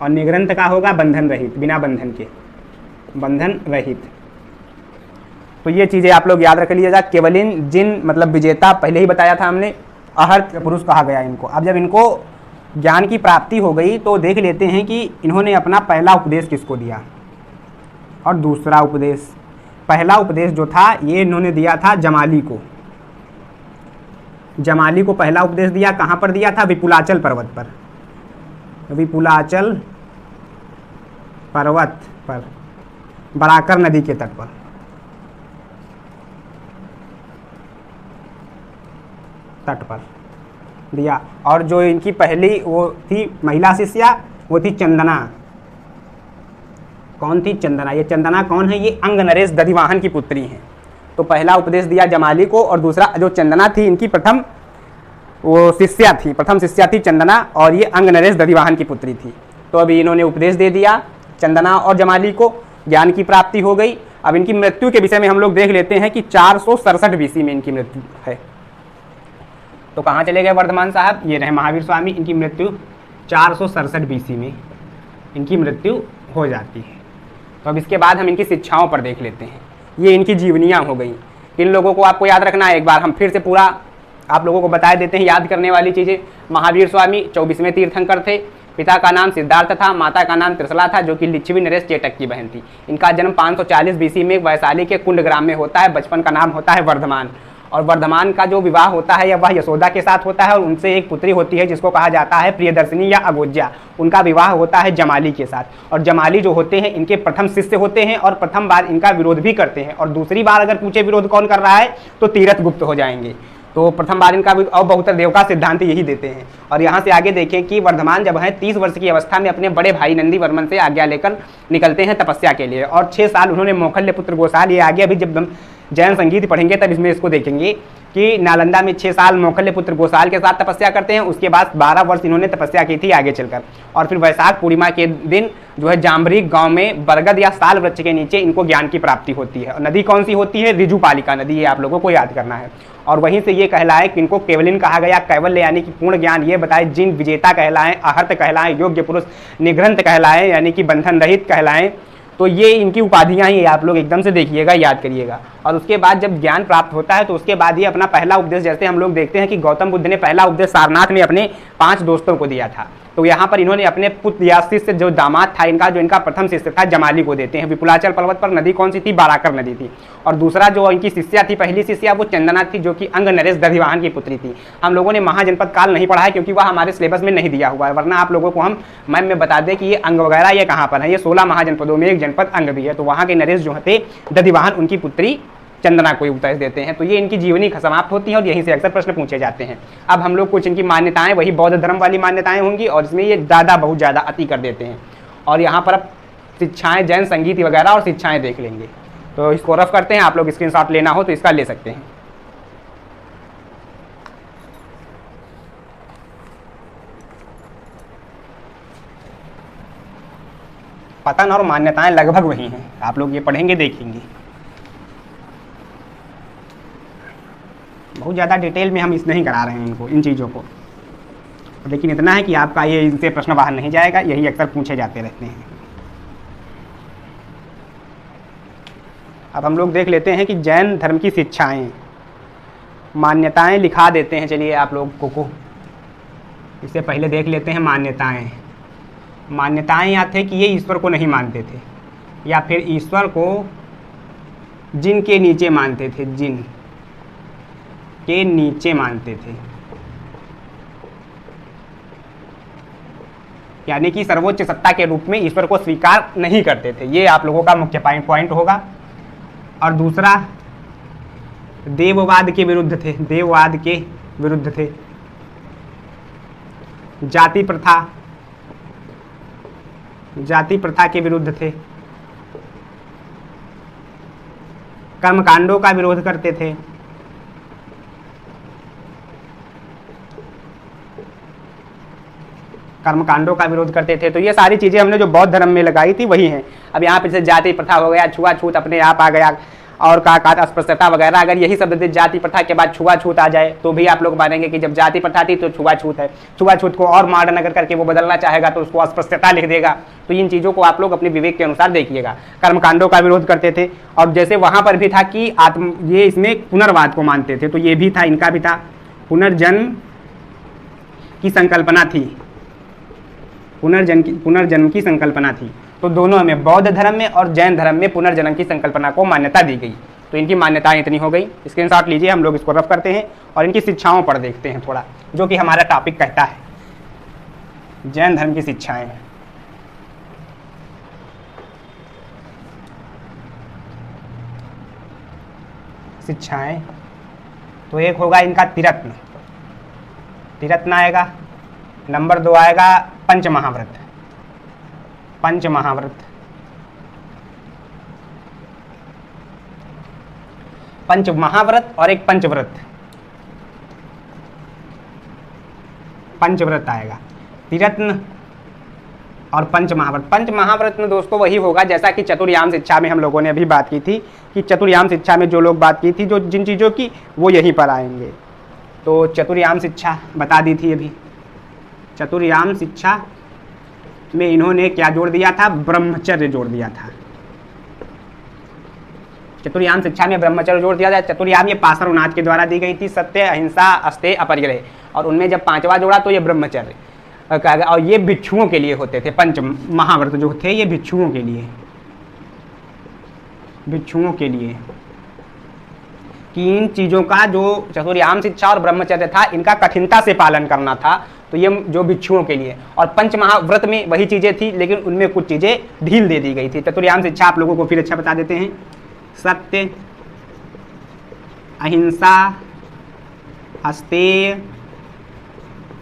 और निग्रंथ का होगा बंधन रहित, बिना बंधन के, बंधन रहित। तो ये चीज़ें आप लोग याद रख लीजिएगा। केवलिन, जिन मतलब विजेता, पहले ही बताया था हमने। अहर्त पुरुष कहा गया इनको। अब जब इनको ज्ञान की प्राप्ति हो गई तो देख लेते हैं कि इन्होंने अपना पहला उपदेश किसको दिया और दूसरा उपदेश। पहला उपदेश जो था ये इन्होंने दिया था जमाली को। जमाली को पहला उपदेश दिया। कहाँ पर दिया था? विपुलाचल पर्वत पर। विपुलाचल पर्वत पर, बराकर नदी के तट पर। दिया। और जो इनकी पहली वो थी महिला शिष्या, वो थी चंदना। कौन थी? चंदना। ये चंदना कौन है? ये अंग नरेश दधिवाहन की पुत्री हैं। तो पहला उपदेश दिया जमाली को और दूसरा जो चंदना थी इनकी प्रथम शिष्या थी चंदना, और ये अंग नरेश दधिवाहन की पुत्री थी। तो अभी इन्होंने उपदेश दे दिया चंदना और जमाली को, ज्ञान की प्राप्ति हो गई। अब इनकी मृत्यु के विषय में हम लोग देख लेते हैं कि 467 BC में इनकी मृत्यु है। तो कहाँ चले गए वर्धमान साहब? ये रहे महावीर स्वामी। इनकी मृत्यु 467 BC में इनकी मृत्यु हो जाती है। तो अब इसके बाद हम इनकी शिक्षाओं पर देख लेते हैं। ये इनकी जीवनियाँ हो गई। इन लोगों को आपको याद रखना है, एक बार हम फिर से पूरा आप लोगों को बता देते हैं याद करने वाली चीज़ें। महावीर स्वामी 24वें तीर्थंकर थे। पिता का नाम सिद्धार्थ था, माता का नाम त्रिशला था, जो कि लिच्छवी नरेश चेटक की बहन थी। इनका जन्म 540 BC में वैशाली के कुंड ग्राम में होता है। बचपन का नाम होता है वर्धमान, और वर्धमान का जो विवाह होता है वह यशोदा के साथ होता है, और उनसे एक पुत्री होती है जिसको कहा जाता है प्रियदर्शिनी या अगोज्या। उनका विवाह होता है जमाली के साथ, और जमाली जो होते हैं इनके प्रथम शिष्य होते हैं, और प्रथम बार इनका विरोध भी करते हैं, और दूसरी बार अगर पूछे विरोध कौन कर रहा है तो तीरथ गुप्त हो जाएंगे। तो प्रथम बार इनका अवबहुतर देव का सिद्धांत यही देते हैं। और यहाँ से आगे देखें कि वर्धमान जब है 30 वर्ष की अवस्था में अपने बड़े भाई नंदी वर्मन से आज्ञा लेकर निकलते हैं तपस्या के लिए, और 6 साल उन्होंने मौखल्य पुत्र गोसाल, ये आगे अभी जब हम जैन संगीत पढ़ेंगे तब इसमें इसको देखेंगे कि नालंदा में 6 साल मौखल्य पुत्र गोसाल के साथ तपस्या करते हैं। उसके बाद 12 वर्ष इन्होंने तपस्या की थी आगे चलकर, और फिर वैशाख पूर्णिमा के दिन जो है जाम्बरी गांव में बरगद या साल वृक्ष के नीचे इनको ज्ञान की प्राप्ति होती है। और नदी कौन सी होती है? ऋजुपालिका नदी, ये आप लोगों को याद करना है। और वहीं से ये कहलाए कि इनको केवलिन कहा गया, कैवल्य यानी कि पूर्ण ज्ञान ये बताए, जिन विजेता कहलाएं, अहर्त कहलाएं, योग्य पुरुष, निघ्रंथ कहलाएं यानी कि बंधन रहित कहलाएं। तो ये इनकी उपाधियां ही आप लोग एकदम से देखिएगा, याद करिएगा। और उसके बाद जब ज्ञान प्राप्त होता है तो उसके बाद ये अपना पहला उपदेश, जैसे हम लोग देखते हैं कि गौतम बुद्ध ने पहला उपदेश सारनाथ में अपने 5 दोस्तों को दिया था, तो यहाँ पर इन्होंने अपने पुत्र या शिष्य जो दामाद था इनका, जो इनका प्रथम शिष्य था जमाली को देते हैं। विपुलाचल पर्वत पर नदी कौन सी थी? बाराकर नदी थी। और दूसरा जो इनकी शिष्या थी, पहली शिष्या वो चंदना थी, जो कि अंग नरेश दधिवाहन की पुत्री थी। हम लोगों ने महाजनपद काल नहीं पढ़ा है क्योंकि वह हमारे सिलेबस में नहीं दिया हुआ है, वरना आप लोगों को हम मैम में बता दें कि ये अंग वगैरह ये कहाँ पर है। ये 16 महाजनपदों में एक जनपद अंग भी है। तो वहाँ के नरेश जो थे दधिवाहन, उनकी पुत्री चंदना को उपदेश देते हैं। तो ये इनकी जीवनी समाप्त होती है और यहीं से अक्सर प्रश्न पूछे जाते हैं। अब हम लोग कुछ इनकी मान्यताएं, वही बौद्ध धर्म वाली मान्यताएं होंगी, और इसमें ये बहुत ज़्यादा अति कर देते हैं। और यहाँ पर अब शिक्षाएं, जैन संगीत वगैरह और शिक्षाएं देख लेंगे। तो इसको रफ करते हैं, आप लोग स्क्रीनशॉट लेना हो तो इसका ले सकते हैं। पतन और मान्यताएं लगभग वही हैं, आप लोग ये पढ़ेंगे देखेंगे। बहुत ज़्यादा डिटेल में हम इस नहीं करा रहे हैं इनको, इन चीज़ों को, लेकिन इतना है कि आपका ये इनसे प्रश्न बाहर नहीं जाएगा, यही अक्सर पूछे जाते रहते हैं। अब हम लोग देख लेते हैं कि जैन धर्म की शिक्षाएं, मान्यताएं लिखा देते हैं। चलिए आप लोग को इससे पहले देख लेते हैं मान्यताएं। मान्यताएं यहाँ थे कि ये ईश्वर को नहीं मानते थे, या फिर ईश्वर को जिन के नीचे मानते थे, जिन के नीचे मानते थे, यानी कि सर्वोच्च सत्ता के रूप में ईश्वर को स्वीकार नहीं करते थे। ये आप लोगों का मुख्य पॉइंट होगा। और दूसरा, देववाद के विरुद्ध थे, देववाद के विरुद्ध थे। जाति प्रथा के विरुद्ध थे। कर्मकांडों का विरोध करते थे। कर्मकांडों का विरोध करते थे। तो ये सारी चीज़ें हमने जो बौद्ध धर्म में लगाई थी वही हैं। अब यहाँ पे जैसे जाति प्रथा हो गया, छुआछूत अपने आप आ गया, और का अस्पृश्यता वगैरह, अगर यही शब्द जाति प्रथा के बाद छुआछूत आ जाए तो भी आप लोग मानेंगे कि जब जाति प्रथा थी तो छुआछूत है। छुआछूत को और मॉडर्न अगर करके वो बदलना चाहेगा तो उसको अस्पृश्यता लिख देगा। तो इन चीज़ों को आप लोग अपने विवेक के अनुसार देखिएगा। कर्मकांडों का विरोध करते थे। और जैसे वहाँ पर भी था कि ये इसमें पुनर्वाद को मानते थे, तो ये भी था, इनका भी था। पुनर्जन्म की संकल्पना थी, पुनर्जन्म की संकल्पना थी। तो दोनों में, बौद्ध धर्म में और जैन धर्म में पुनर्जन्म की संकल्पना को मान्यता दी गई। तो इनकी मान्यताएं इतनी हो गई। स्क्रीनशॉट लीजिए, हम लोग इसको रफ करते हैं और इनकी शिक्षाओं पर देखते हैं थोड़ा, जो कि हमारा टॉपिक कहता है, जैन धर्म की शिक्षाएं। शिक्षाएं तो एक होगा इनका त्रिरत्न, त्रिरत्न आएगा। नंबर 2 आएगा पंचमहाव्रत, पंचमहाव्रत। पंचमहाव्रत और एक पंचव्रत, पंचव्रत आएगा। त्रिरत्न और पंचमहाव्रत। पंचमहाव्रत में दोस्तों वही होगा जैसा कि चतुर्याम शिक्षा में हम लोगों ने अभी बात की थी, कि चतुर्याम शिक्षा में जो लोग बात की थी, जो जिन चीज़ों की, वो यहीं पर आएंगे। तो चतुर्याम शिक्षा बता दी थी अभी। चतुर्याम शिक्षा में इन्होंने क्या जोड़ दिया था? ब्रह्मचर्य जोड़ दिया था। चतुर्याम शिक्षा में ब्रह्मचर्य जोड़ दिया था। चतुर्याम ये पार्श्वनाथ के द्वारा दी गई थी, सत्य, अहिंसा, अस्तेय, अपरिग्रह, और उनमें जब पांचवा जोड़ा तो ये ब्रह्मचर्य। और ये भिक्षुओं के लिए होते थे। पंच महाव्रत जो थे ये भिक्षुओं के लिए, भिक्षुओं के लिए कि इन चीज़ों का जो चतुर्याम शिक्षा और ब्रह्मचर्य था इनका कठिनता से पालन करना था, तो ये जो भिक्षुओं के लिए। और पंच महाव्रत में वही चीज़ें थी लेकिन उनमें कुछ चीज़ें ढील दे दी गई थी। चतुर्याम शिक्षा आप लोगों को फिर अच्छा बता देते हैं। सत्य, अहिंसा, अस्तेय,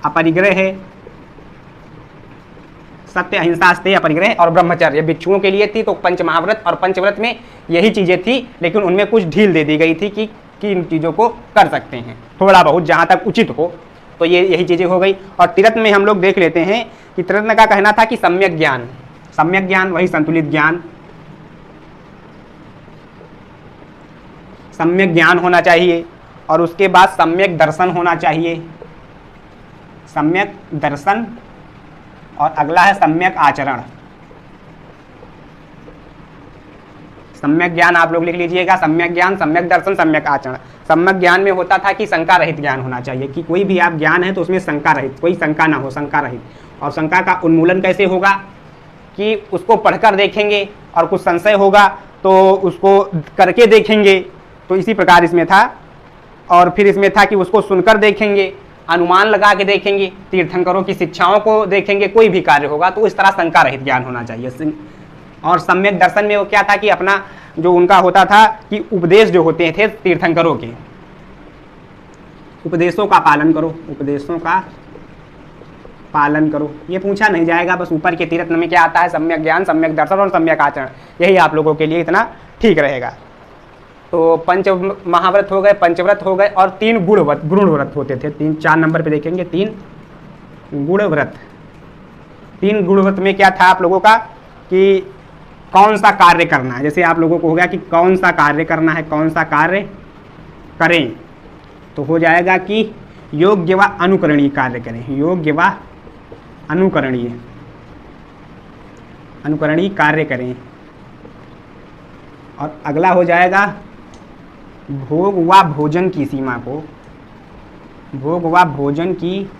अपरिग्रह, सत्य, अहिंसा, अस्तेय, अपरिग्रह और ब्रह्मचर्य भिक्षुओं के लिए थी। तो पंच महाव्रत और पंचव्रत में यही चीज़ें थी लेकिन उनमें कुछ ढील दे दी गई थी कि इन चीज़ों को कर सकते हैं थोड़ा बहुत जहाँ तक उचित हो। तो ये यही चीज़ें हो गई। और तीरत्न में हम लोग देख लेते हैं कि तीरत्न का कहना था कि सम्यक ज्ञान, सम्यक ज्ञान वही संतुलित ज्ञान, सम्यक ज्ञान होना चाहिए। और उसके बाद सम्यक दर्शन होना चाहिए, सम्यक दर्शन। और अगला है सम्यक आचरण। सम्यक ज्ञान आप लोग लिख लीजिएगा, सम्यक ज्ञान, सम्यक दर्शन, सम्यक आचरण। सम्यक ज्ञान में होता था कि शंका रहित ज्ञान होना चाहिए, कि कोई भी आप ज्ञान है तो उसमें शंका रहित, कोई शंका ना हो, शंका रहित। और शंका का उन्मूलन कैसे होगा? कि उसको पढ़कर देखेंगे और कुछ संशय होगा तो उसको करके देखेंगे, तो इसी प्रकार इसमें था। और फिर इसमें था कि उसको सुनकर देखेंगे, अनुमान लगा के देखेंगे, तीर्थंकरों की शिक्षाओं को देखेंगे, कोई भी कार्य होगा तो इस तरह शंका रहित ज्ञान होना चाहिए। और सम्यक दर्शन में वो क्या था कि अपना जो उनका होता था कि उपदेश जो होते थे तीर्थंकरों के, उपदेशों का पालन करो, उपदेशों का पालन करो। ये पूछा नहीं जाएगा, बस ऊपर के तीरत्न में क्या आता है? सम्यक ज्ञान, सम्यक दर्शन और सम्यक आचरण। यही आप लोगों के लिए इतना ठीक रहेगा। तो पंच महाव्रत हो गए, पंचव्रत हो गए, और तीन गुणव्रत, गुणव्रत होते थे। 3-4 नंबर पे देखेंगे, 3 गुणव्रत। 3 गुणव्रत में क्या था आप लोगों का कि कौन सा कार्य करना है। जैसे आप लोगों को हो गया कि कौन सा कार्य करना है, कौन सा कार्य करें, तो हो जाएगा कि योग्य व अनुकरणीय कार्य करें, योग्य व अनुकरणीय, अनुकरणीय कार्य करें। और अगला हो जाएगा भोग व भोजन की सीमा को, भोग व भोजन की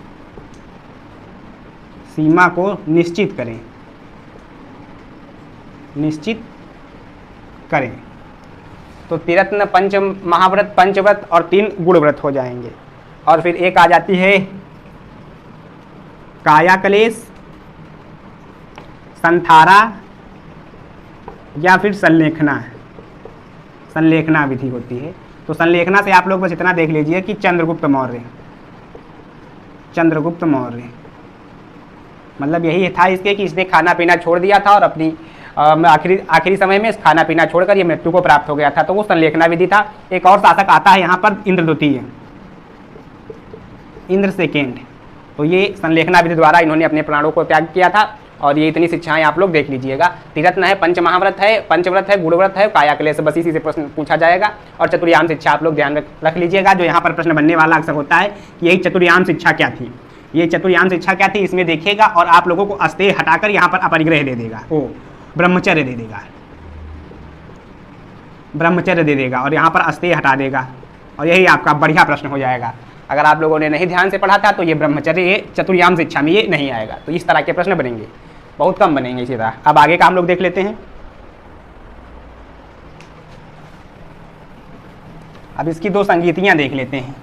सीमा को निश्चित करें, निश्चित करें। तो तीरत्न, पंच महाव्रत, पंचव्रत और 3 गुणव्रत हो जाएंगे। और फिर एक आ जाती है काया क्लेश, संथारा या फिर संलेखना, संलेखना विधि होती है। तो संलेखना से आप लोग बस इतना देख लीजिए कि चंद्रगुप्त मौर्य, चंद्रगुप्त मौर्य मतलब यही था इसके कि इसने खाना पीना छोड़ दिया था और अपनी आखिरी समय में खाना पीना छोड़कर ये मृत्यु को प्राप्त हो गया था। तो वो संलेखना विधि था। एक और शासक आता है यहाँ पर, इंद्र द्वितीय, इंद्र सेकेंड। तो ये संलेखना विधि द्वारा इन्होंने अपने प्राणों को त्याग किया था। और ये इतनी शिक्षाएं आप लोग देख लीजिएगा। तीरत्न है, पंच महाव्रत है, पंचव्रत है, गुणव्रत है, काया क्लेश, बस इसी से प्रश्न पूछा जाएगा। और चतुर्याम शिक्षा आप लोग ध्यान रख लीजिएगा। जो यहाँ पर प्रश्न बनने वाला अक्सर होता है कि यही चतुर्याम शिक्षा क्या थी, ये चतुर्याम शिक्षा क्या थी, इसमें देखिएगा। और आप लोगों को अस्तेय हटाकर यहाँ पर अपरिग्रह दे देगा, ओ ब्रह्मचर्य दे देगा, ब्रह्मचर्य दे देगा और यहाँ पर अस्तेय हटा देगा। और यही आपका बढ़िया प्रश्न हो जाएगा। अगर आप लोगों ने नहीं ध्यान से पढ़ा था तो ये ब्रह्मचर्य, ये चतुर्याम शिक्षा में ये नहीं आएगा। तो इस तरह के प्रश्न बनेंगे, बहुत कम बनेंगे इसी तरह। अब आगे का हम लोग देख लेते हैं। अब इसकी 2 संगीतियाँ देख लेते हैं।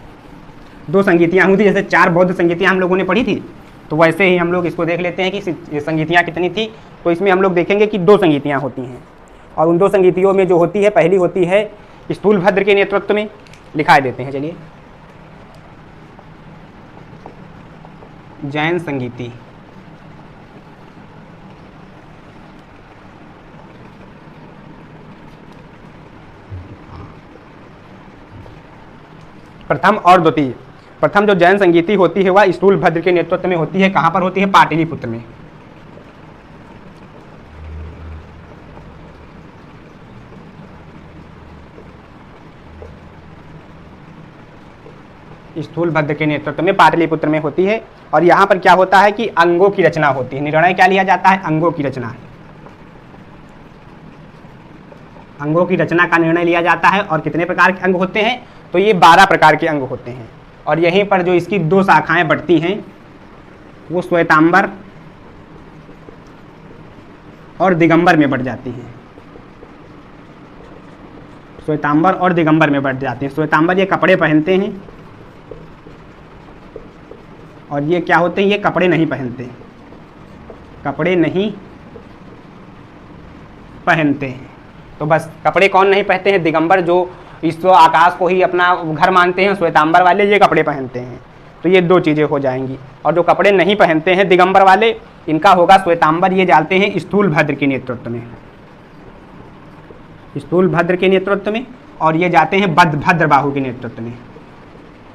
2 संगीतियाँ होती, जैसे 4 बौद्ध संगीतियाँ हम लोगों ने पढ़ी थी, तो वैसे ही हम लोग इसको देख लेते हैं कि ये संगीतियाँ कितनी थी। तो इसमें हम लोग देखेंगे कि 2 संगीतियाँ होती हैं। और उन 2 संगीतियों में जो होती है, पहली होती है स्थूलभद्र के नेतृत्व में, लिखा देते हैं चलिए, जैन संगीति। प्रथम और द्वितीय। प्रथम जो जैन संगीति होती है वह स्थूलभद्र के नेतृत्व में होती है। कहाँ पर होती है? पाटलिपुत्र में। स्थूल भद्र के नेतृत्व में पाटलिपुत्र में होती है। और यहाँ पर क्या होता है कि अंगों की रचना होती है। निर्णय क्या लिया जाता है? अंगों की रचना। अंगों की रचना का निर्णय लिया जाता है। और कितने प्रकार के अंग होते हैं? तो ये 12 प्रकार के अंग होते हैं। और यहीं पर जो इसकी 2 शाखाएं बढ़ती हैं वो श्वेतांबर और दिगंबर में बढ़ जाती हैं। श्वेतांबर और दिगंबर में बढ़ जाती हैं। श्वेतांबर ये कपड़े पहनते हैं और ये क्या होते हैं? ये कपड़े नहीं पहनते, कपड़े नहीं पहनते हैं। तो बस कपड़े कौन नहीं पहनते हैं? दिगंबर, जो इस आकाश को ही अपना घर मानते हैं। श्वेतांबर वाले ये कपड़े पहनते हैं। तो ये 2 चीज़ें हो जाएंगी। और जो कपड़े नहीं पहनते हैं दिगंबर वाले, इनका होगा श्वेतांबर, ये जाते हैं स्थूल भद्र के नेतृत्व में, स्थूल भद्र के नेतृत्व में। और ये जाते हैं भद्रबाहु के नेतृत्व में,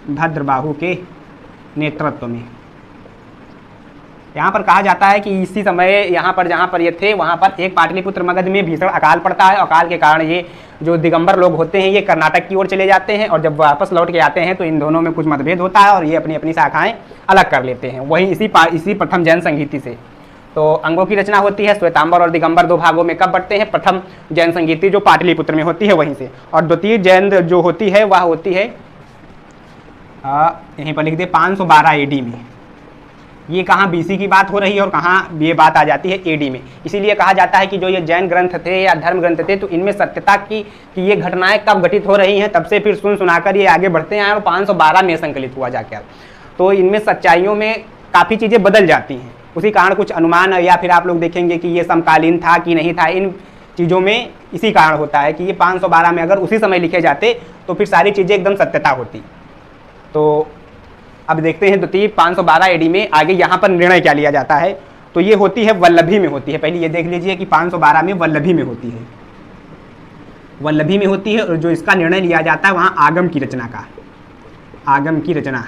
भद्रबाहु के नेतृत्व में। यहाँ पर कहा जाता है कि इसी समय यहाँ पर जहाँ पर ये थे वहाँ पर एक पाटलिपुत्र मगध में भीषण अकाल पड़ता है। अकाल के कारण ये जो दिगंबर लोग होते हैं ये कर्नाटक की ओर चले जाते हैं। और जब वापस लौट के आते हैं तो इन दोनों में कुछ मतभेद होता है और ये अपनी अपनी शाखाएं अलग कर लेते हैं। वहीं इसी प्रथम जैन संगीति से तो अंगों की रचना होती है। श्वेतांबर और दिगंबर 2 भागों में कब बढ़ते हैं? प्रथम जैन संगीति जो पाटलिपुत्र में होती है वहीं से। और द्वितीय जैन जो होती है वह होती है यहीं पर लिख दे 512 AD में। ये कहाँ BC की बात हो रही है और कहाँ ये बात आ जाती है AD में। इसीलिए कहा जाता है कि जो ये जैन ग्रंथ थे या धर्म ग्रंथ थे तो इनमें सत्यता की कि ये घटनाएं कब घटित हो रही हैं, तब से फिर सुनाकर ये आगे बढ़ते हैं और 512 में संकलित हुआ जाकर। तो इनमें सच्चाइयों में काफ़ी चीज़ें बदल जाती हैं। उसी कारण कुछ अनुमान या फिर आप लोग देखेंगे कि ये समकालीन था कि नहीं था, इन चीज़ों में इसी कारण होता है कि ये 512 में अगर उसी समय लिखे जाते तो फिर सारी चीज़ें एकदम सत्यता होती। तो अब देखते हैं द्वितीय 512 AD में आगे यहाँ पर निर्णय क्या लिया जाता है। तो ये होती है वल्लभी में होती है। पहले ये देख लीजिए कि 512 में वल्लभी में होती है, वल्लभी में होती है। और जो इसका निर्णय लिया जाता है वहाँ आगम की रचना का, आगम की रचना।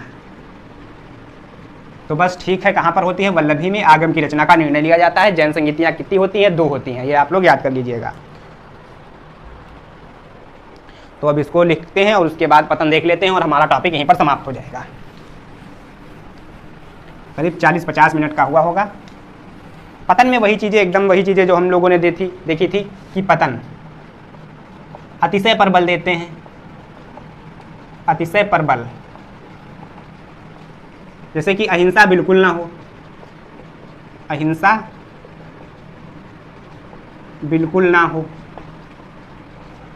तो बस ठीक है, कहाँ पर होती है? वल्लभी में आगम की रचना का निर्णय लिया जाता है। जैन संगीतियाँ कितनी होती हैं? 2 होती हैं। ये आप लोग याद कर लीजिएगा। तो अब इसको लिखते हैं और उसके बाद पतन देख लेते हैं और हमारा टॉपिक यहीं पर समाप्त हो जाएगा। करीब 40-50 मिनट का हुआ होगा। पतन में वही चीज़ें, एकदम वही चीज़ें जो हम लोगों ने देखी थी कि पतन अतिशय पर बल देते हैं, अतिशय पर बल। जैसे कि अहिंसा बिल्कुल ना हो, अहिंसा बिल्कुल ना हो।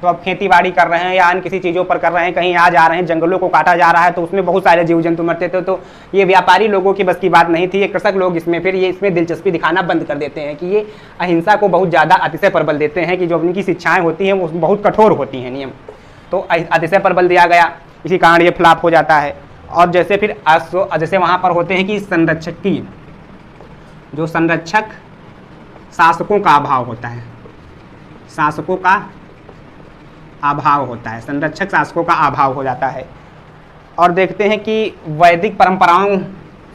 तो अब खेती बाड़ी कर रहे हैं या अन्य किसी चीज़ों पर कर रहे हैं, कहीं आ जा रहे हैं, जंगलों को काटा जा रहा है तो उसमें बहुत सारे जीव जंतु मरते थे। तो ये व्यापारी लोगों की बस की बात नहीं थी। ये कृषक लोग इसमें दिलचस्पी दिखाना बंद कर देते हैं कि ये अहिंसा को बहुत ज़्यादा अतिशय पर बल देते हैं कि जो उनकी शिक्षाएँ होती हैं वो बहुत कठोर होती हैं नियम। तो अतिशय पर बल दिया गया, इसी कारण ये फ्लॉप हो जाता है। और जैसे फिर जैसे वहाँ पर होते हैं कि संरक्षक की, जो संरक्षक शासकों का अभाव होता है, शासकों का अभाव होता है, संरक्षक शासकों का अभाव हो जाता है। और देखते हैं कि वैदिक परंपराओं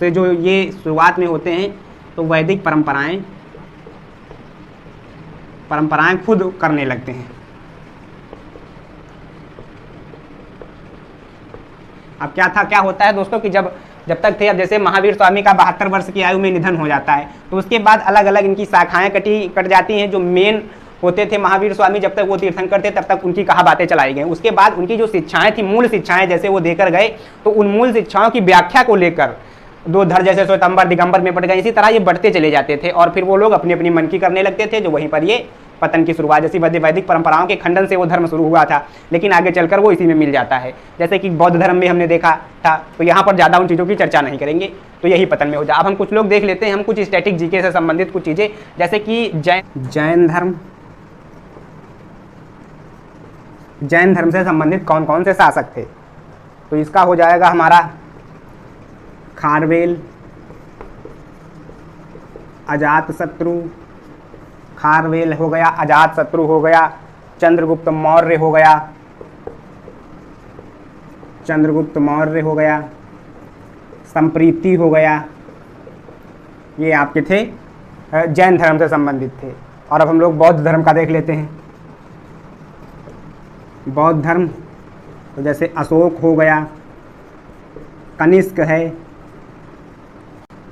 से जो ये शुरुआत में होते हैं तो वैदिक परंपराएं खुद करने लगते हैं। अब क्या होता है दोस्तों कि जब तक थे, अब जैसे महावीर स्वामी का 72 वर्ष की आयु में निधन हो जाता है तो उसके बाद अलग अलग इनकी शाखाएं कट जाती हैं। जो मेन होते थे महावीर स्वामी, जब तक वो तीर्थंकर थे तब तक उनकी कहा बातें चलाई गई। उसके बाद उनकी जो शिक्षाएं थी, मूल शिक्षाएं जैसे वो देकर गए तो उन मूल शिक्षाओं की व्याख्या को लेकर 2 धर जैसे श्वेतांबर दिगंबर में बढ़ गए। इसी तरह ये बढ़ते चले जाते थे और फिर वो लोग अपनी अपनी मन की करने लगते थे, जो वहीं पर ये पतन की शुरुआत, जैसी वैदिक परंपराओं के खंडन से वो धर्म शुरू हुआ था, लेकिन आगे चलकर वो इसी में मिल जाता है। जैसे कि बौद्ध धर्म में हमने देखा था, तो यहाँ पर ज़्यादा उन चीज़ों की चर्चा नहीं करेंगे, तो यही पतन में हो जाए। अब हम कुछ लोग देख लेते हैं, हम कुछ स्टैटिक जीके से संबंधित कुछ चीज़ें, जैसे कि जैन धर्म से संबंधित कौन कौन से शासक थे। तो इसका हो जाएगा हमारा खारवेल, अजातशत्रु, खारवेल हो गया, अजातशत्रु हो गया, चंद्रगुप्त मौर्य हो गया, संप्रीति हो गया। ये आपके थे जैन धर्म से संबंधित थे। और अब हम लोग बौद्ध धर्म का देख लेते हैं। बौद्ध धर्म तो जैसे अशोक हो गया, कनिष्क है,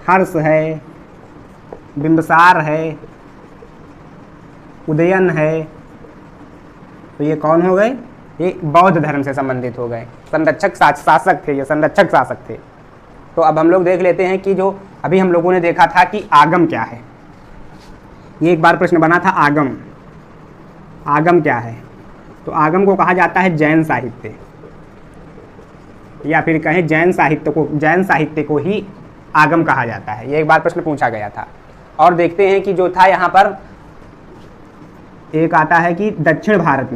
हर्ष है, बिंबसार है, उदयन है। तो ये कौन हो गए? ये बौद्ध धर्म से संबंधित हो गए। संरक्षक शासक थे, ये संरक्षक शासक थे। तो अब हम लोग देख लेते हैं कि जो अभी हम लोगों ने देखा था कि आगम क्या है। ये एक बार प्रश्न बना था, आगम, आगम क्या है? तो आगम को कहा जाता है जैन साहित्य, या फिर कहें जैन साहित्य को ही आगम कहा जाता है। ये एक बार प्रश्न पूछा गया था। और देखते हैं कि जो था यहाँ पर एक आता है कि दक्षिण भारत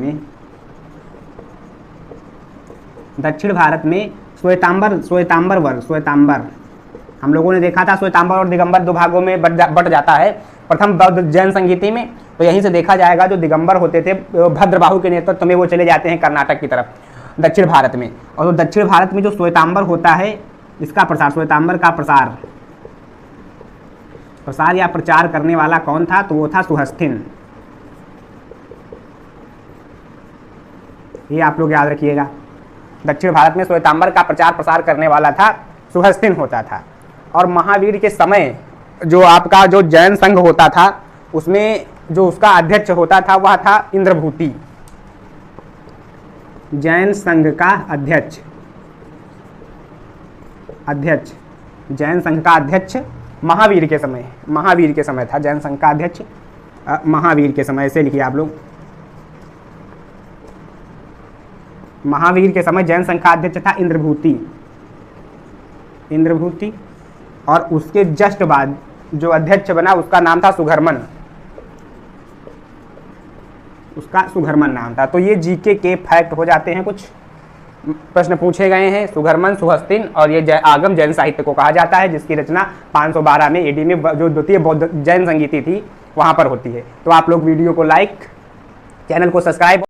में श्वेतांबर हम लोगों ने देखा था। श्वेतांबर और दिगंबर दो भागों में बट जाता है। प्रथम बौद्ध जैन संगीति में, तो यहीं से देखा जाएगा जो दिगंबर होते थे भद्रबाहु के नेतृत्व में, वो चले जाते हैं कर्नाटक की तरफ, दक्षिण भारत में। और तो दक्षिण भारत में जो श्वेतांबर होता है, इसका प्रसार, श्वेतांबर का प्रसार या प्रचार करने वाला कौन था? तो वो था सुहस्तिन। ये आप लोग याद रखिएगा। दक्षिण भारत में श्वेतांबर का प्रचार प्रसार करने वाला था सुहस्तिन होता था। और महावीर के समय जो आपका जो जैन संघ होता था, उसमें जो उसका अध्यक्ष होता था वह था इंद्रभूति। जैन संघ का अध्यक्ष जैन संघ का अध्यक्ष महावीर के समय था। जैन संघ का अध्यक्ष महावीर के समय, से लिखिए आप लोग, महावीर के समय जैन संघ का अध्यक्ष था इंद्रभूति। और उसके जस्ट बाद जो अध्यक्ष बना उसका नाम था सुघर्मन, उसका सुघर्मन नाम था। तो ये जीके के फैक्ट हो जाते हैं, कुछ प्रश्न पूछे गए हैं। सुघर्मन, सुहस्तिन और ये आगम जैन साहित्य को कहा जाता है, जिसकी रचना 512 में एडी में जो द्वितीय बौद्ध जैन संगीति थी वहां पर होती है। तो आप लोग वीडियो को लाइक, चैनल को सब्सक्राइब